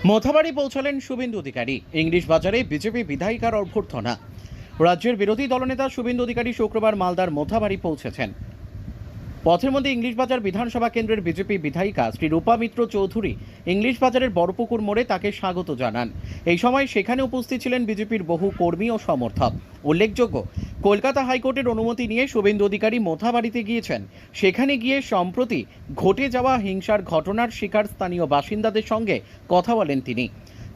মোথাবাড়ি পৌঁছালেন শুভেন্দু অধিকারী। ইংলিশ বাজারে বিজেপি বিধায়িকার অভ্যর্থনা। রাজ্যের বিরোধী দলনেতা শুভেন্দু অধিকারী শুক্রবার মালদার মোথাবাড়ি পৌঁছেছেন। পথের মধ্যে ইংলিশ বাজার বিধানসভা কেন্দ্রের বিজেপি বিধায়িকা শ্রী রূপা মিত্র চৌধুরী ইংলিশ বাজারের বড়পুকুর মোড়ে তাকে স্বাগত জানান। এই সময় সেখানে উপস্থিত ছিলেন বিজেপির বহু কর্মী ও সমর্থক। উল্লেখযোগ্য, কলকাতা হাইকোর্টের অনুমতি নিয়ে শুভেন্দু অধিকারী মোথাবাড়িতে গিয়েছেন। সেখানে গিয়ে সম্প্রতি ঘটে যাওয়া হিংসার ঘটনার শিকার স্থানীয় বাসিন্দাদের সঙ্গে কথা বলেন তিনি।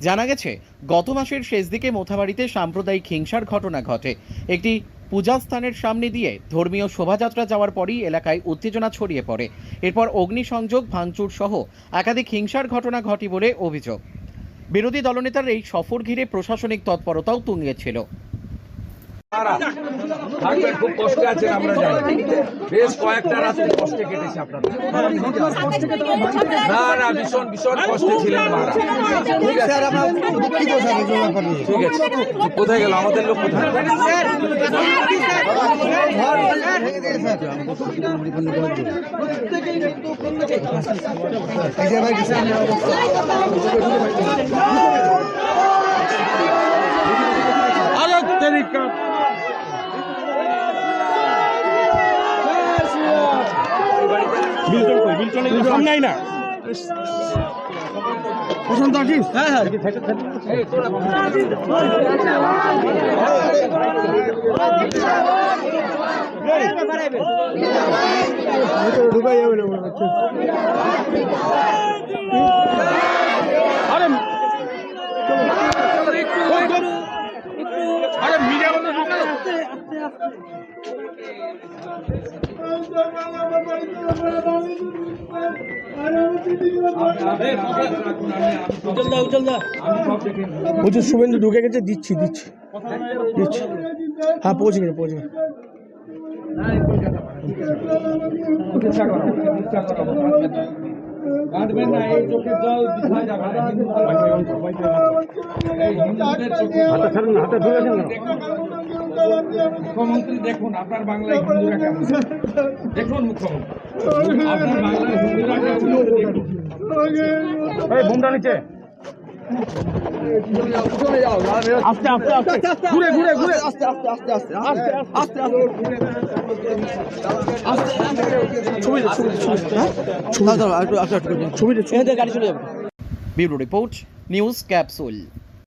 জানা গেছে, গত মাসের শেষ দিকে মোথাবাড়িতে সাম্প্রদায়িক হিংসার ঘটনা ঘটে। একটি পূজাস্থানের সামনে দিয়ে ধর্মীয় শোভাযাত্রা যাওয়ার পরই এলাকায় উত্তেজনা ছড়িয়ে পড়ে। এরপর অগ্নিসংযোগ, ভাঙচুর সহ একাধিক হিংসার ঘটনা ঘটে বলে অভিযোগ। বিরোধী দলনেতার এই সফর ঘিরে প্রশাসনিক তৎপরতাও তুঙ্গে ছিল। খুব কষ্টে আছেন, আমরা জানি। বেশ কয়েকটা রাত কষ্টে কেটেছে আপনাদের। না না, ভীষণ ভীষণ কষ্টে ছিলেন মারা। ঠিক আছে, ঠিক আছে। কোথায় গেল আমাদের লোক? কোথায়? সামনে না পছন্দ আছিস? হ্যাঁ হ্যাঁ, ঢুকাই যাবে না মনে হচ্ছে। আরে আরে মিডিয়া বন্ধ আস্তে আস্তে আস্তে। বলছি শুভেন্দু ঢুকে গেছে, দিচ্ছি দিচ্ছি দিচ্ছি। হ্যাঁ, পৌঁছে গেছে পৌঁছে গেছে। মুখ্যমন্ত্রী দেখুন আপনার বাংলায় হিন্দুরা কেমন, দেখুন মুখ্যমন্ত্রী আপনার বাংলায় হিন্দুরা কেমন দেখুন। এই বোমটা নিচে আস্তে আস্তে আস্তে ঘুরে ঘুরে ঘুরে আস্তে আস্তে আস্তে আস্তে আস্তে আস্তে আস্তে ছবি গাড়ি চলে যাবে। Bureau report, news capsule.